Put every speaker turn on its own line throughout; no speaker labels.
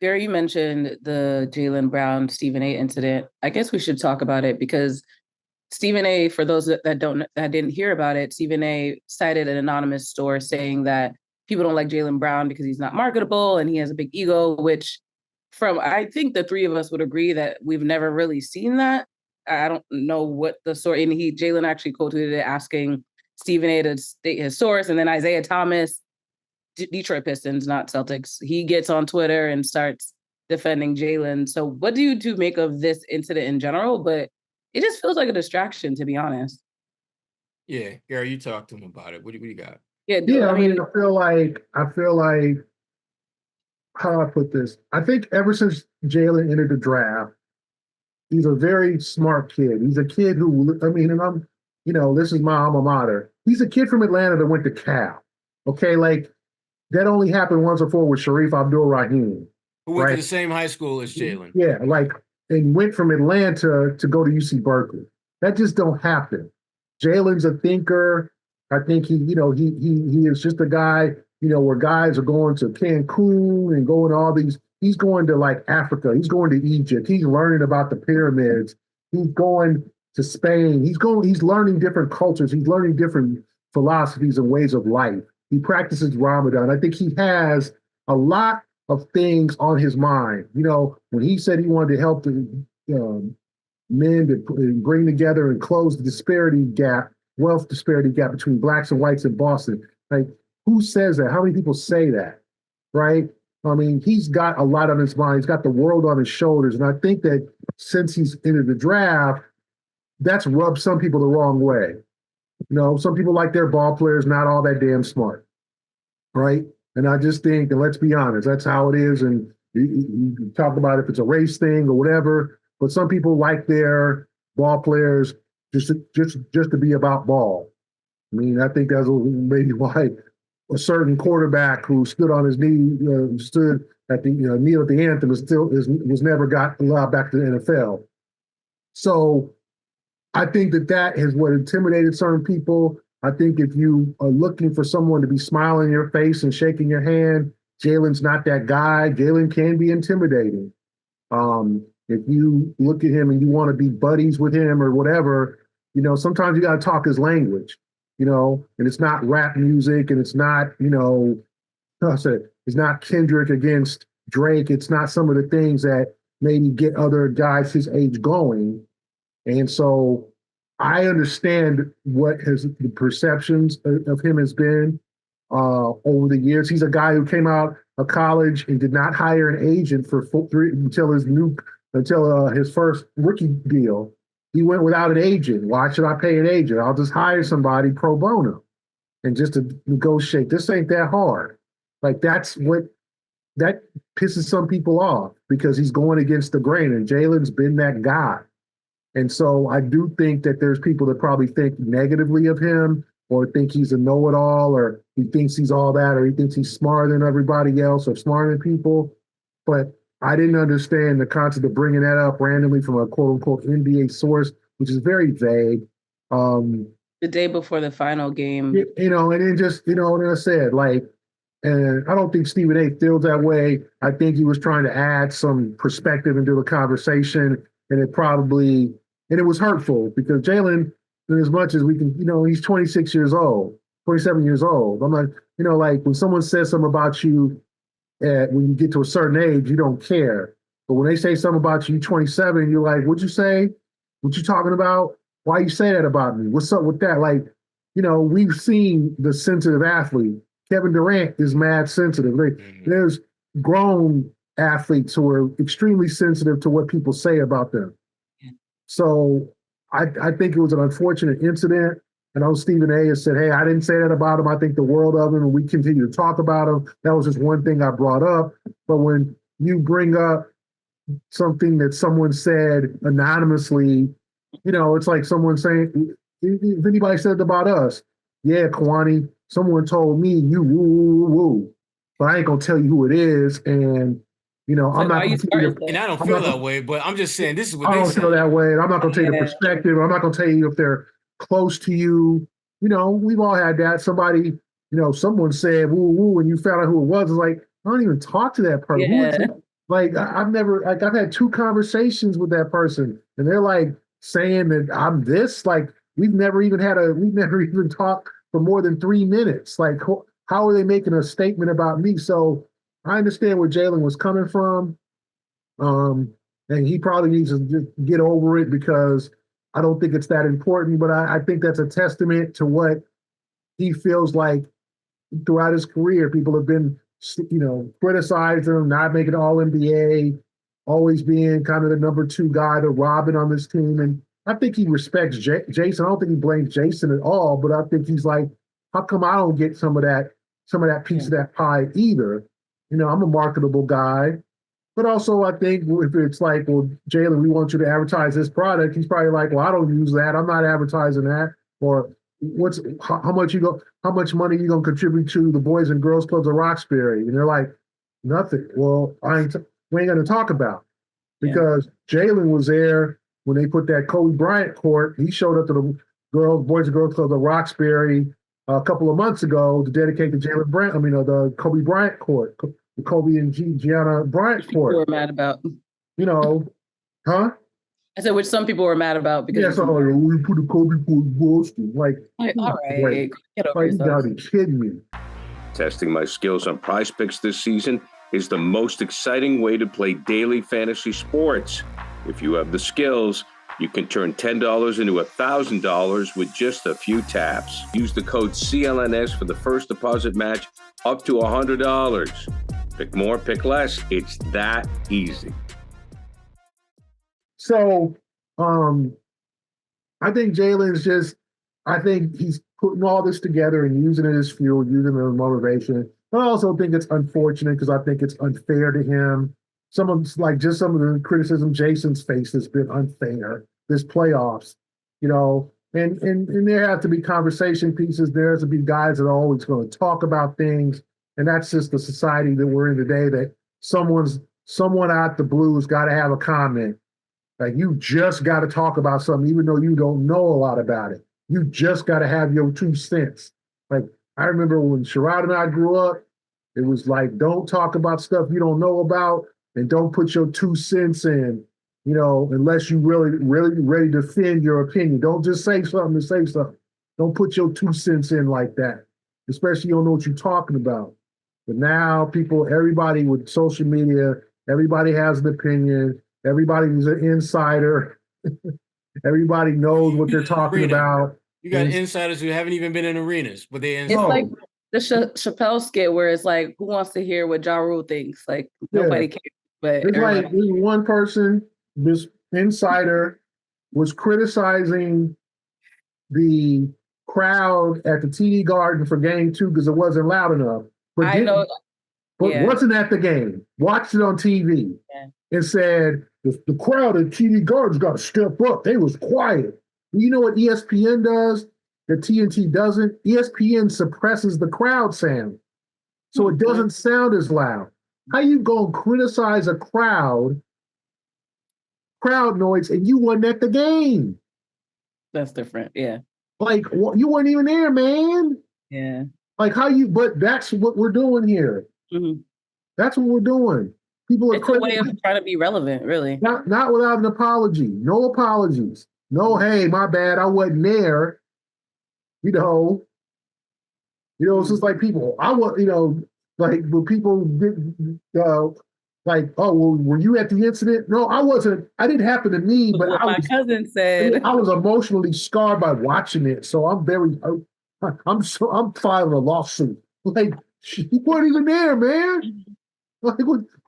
Gary, you mentioned the Jaylen Brown Stephen A incident. I guess we should talk about it because Stephen A, for those that didn't hear about it, Stephen A cited an anonymous source saying that people don't like Jaylen Brown because he's not marketable and he has a big ego, which from I think the three of us would agree that we've never really seen that. I don't know what the source, and Jaylen actually quoted it asking Stephen A to state his source, and then Isaiah Thomas, Detroit Pistons, not Celtics, he gets on Twitter and starts defending Jaylen. So what do you two make of this incident in general? But it just feels like a distraction, to be honest.
Yeah, Gary, you talk to him about it. What do you got?
Yeah, I mean, I feel like, how do I put this? I think ever since Jaylen entered the draft, he's a very smart kid. He's a kid who, I mean, and this is my alma mater. He's a kid from Atlanta that went to Cal. Okay, like that only happened once before with Sharif Abdul-Rahim.
Who went to the same high school as Jaylen.
Yeah, like, and went from Atlanta to go to UC Berkeley. That just don't happen. Jaylen's a thinker. I think he is just a guy, where guys are going to Cancun and going to all these, he's going to like Africa, he's going to Egypt, he's learning about the pyramids, he's going to Spain, he's learning different cultures, he's learning different philosophies and ways of life. He practices Ramadan. I think he has a lot of things on his mind. When he said he wanted to help the men to bring together and close the wealth disparity gap between blacks and whites in Boston. Like, who says that? How many people say that? Right? I mean, he's got a lot on his mind. He's got the world on his shoulders. And I think that since he's entered the draft, that's rubbed some people the wrong way. Some people like their ball players not all that damn smart. Right? And I just think, and let's be honest, that's how it is. And you talk about if it's a race thing or whatever, but some people like their ball players just to be about ball. I mean, I think that's maybe why a certain quarterback who stood on his knee, stood at the kneel at the anthem, was never got allowed back to the NFL. So I think that has what intimidated certain people. I think if you are looking for someone to be smiling in your face and shaking your hand, Jaylen's not that guy. Jaylen can be intimidating. If you look at him and you want to be buddies with him or whatever, sometimes you got to talk his language, and it's not rap music and it's not, it's not Kendrick against Drake. It's not some of the things that maybe get other guys his age going. And so I understand what the perceptions of him has been over the years. He's a guy who came out of college and did not hire an agent until his first rookie deal. He went without an agent. Why should I pay an agent? I'll just hire somebody pro bono and just to negotiate. This ain't that hard. Like that pisses some people off because he's going against the grain, and Jaylen's been that guy. And so I do think that there's people that probably think negatively of him or think he's a know-it-all or he thinks he's all that or he thinks he's smarter than everybody else or smarter than people. But I didn't understand the concept of bringing that up randomly from a quote-unquote NBA source, which is very vague.
The day before the final game.
And then just, and I said, and I don't think Stephen A feels that way. I think he was trying to add some perspective into the conversation, and it was hurtful because Jaylen, as much as we can, he's 26 years old, 27 years old. I'm like, like when someone says something about you, when you get to a certain age, you don't care. But when they say something about you, 27, you're like, what'd you say? What you talking about? Why you say that about me? What's up with that? Like, we've seen the sensitive athlete. Kevin Durant is mad sensitive. There's grown athletes who are extremely sensitive to what people say about them. So I think it was an unfortunate incident. I know Stephen A has said, hey, I didn't say that about him. I think the world of him, and we continue to talk about him. That was just one thing I brought up. But when you bring up something that someone said anonymously, it's like someone saying, if anybody said it about us, yeah, Kwani, someone told me you woo, woo, woo. But I ain't going to tell you who it is. And, I'm not going to
and I don't feel that way, but I'm just saying this is what
I don't feel that way. And I'm not going to tell you the perspective. I'm not going to tell you if they're close to you. We've all had that. Somebody, someone said woo woo, and you found out who it was. It's like, I don't even talk to that person.
Yeah.
Like I've had two conversations with that person, and they're like saying that I'm this. Like we've never even talked for more than 3 minutes. Like how are they making a statement about me? So I understand where Jaylen was coming from. And he probably needs to just get over it because I don't think it's that important. But I think that's a testament to what he feels like throughout his career. People have been, criticizing him, not making All NBA, always being kind of the number two guy, the Robin on this team. And I think he respects Jason. I don't think he blames Jason at all, but I think he's like, how come I don't get some of that piece of that pie either? I'm a marketable guy. But also, I think if it's like, well, Jaylen, we want you to advertise this product, he's probably like, well, I don't use that. I'm not advertising that. Or how much money you gonna contribute to the Boys and Girls Clubs of Roxbury? And they're like, nothing. Well, we ain't gonna talk about it because Jaylen was there when they put that Kobe Bryant court. He showed up to the Boys and Girls Clubs of Roxbury a couple of months ago to dedicate the the Kobe Bryant court. The Kobe and Gianna Bryant court.
People were mad about.
Huh?
I said, which some people were mad about because.
Yeah, so like, we put a Kobe court in Boston. Like,
all right, get over
you gotta be kidding me.
Testing my skills on Prize Picks this season is the most exciting way to play daily fantasy sports. If you have the skills, you can turn $10 into $1,000 with just a few taps. Use the code CLNS for the first deposit match up to $100. Pick more, pick less. It's that easy.
So, I think I think he's putting all this together and using it as fuel, using it as motivation. But I also think it's unfortunate because I think it's unfair to him. Some of the criticism Jason's faced has been unfair this playoffs, and there have to be conversation pieces. There has to be guys that are always going to talk about things. And that's just the society that we're in today, that someone out the blue has got to have a comment. Like you just got to talk about something, even though you don't know a lot about it. You just got to have your 2 cents. Like I remember when Sherrod and I grew up, it was like, don't talk about stuff you don't know about and don't put your 2 cents in, unless you really, really ready to defend your opinion. Don't just say something to say something. Don't put your 2 cents in like that, especially you don't know what you're talking about. But now everybody with social media, everybody has an opinion. Everybody's an insider. Everybody knows what they're talking about.
You got insiders who haven't even been in arenas, but they
It's like the Chappelle skit where it's like, who wants to hear what Ja Rule thinks? Like nobody cares. But
it's like this one person, this insider, was criticizing the crowd at the TD Garden for Game 2 because it wasn't loud enough. But wasn't at the game. Watched it on TV and said the crowd at TD Garden's got to step up. They was quiet. You know what ESPN does that TNT doesn't? ESPN suppresses the crowd sound, so it doesn't sound as loud. How you gonna criticize a crowd noise and you wasn't at the game?
That's different. Yeah.
Like you weren't even there, man.
Yeah.
Like but that's what we're doing here.
Mm-hmm.
That's what we're doing. People are
it's a way of trying to be relevant, really.
Not without an apology. No apologies. No, hey, my bad, I wasn't there. It's just like people. Like when people did, like, oh, well, were you at the incident? No, I wasn't. I didn't happen to me, but
my cousin said
I was emotionally scarred by watching it. So I'm filing a lawsuit. Like, you weren't even there, man. Like,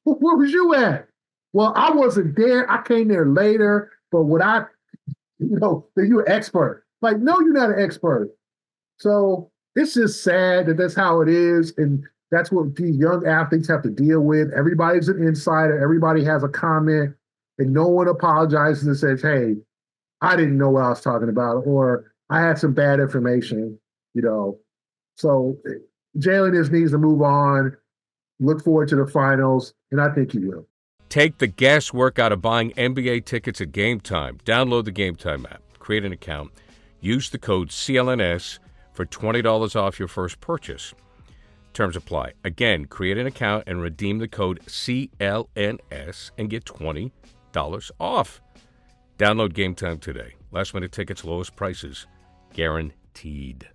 where was you at? Well, I wasn't there. I came there later, but you're an expert. Like, no, you're not an expert. So it's just sad that that's how it is. And that's what these young athletes have to deal with. Everybody's an insider. Everybody has a comment, and no one apologizes and says, hey, I didn't know what I was talking about, or I had some bad information, So Jaylen just needs to move on, look forward to the finals, and I think he will.
Take the guesswork out of buying NBA tickets at Game Time. Download the Game Time app, create an account, use the code CLNS for $20 off your first purchase. Terms apply. Again, create an account and redeem the code CLNS and get $20 off. Download Game Time today. Last minute tickets, lowest prices, guaranteed.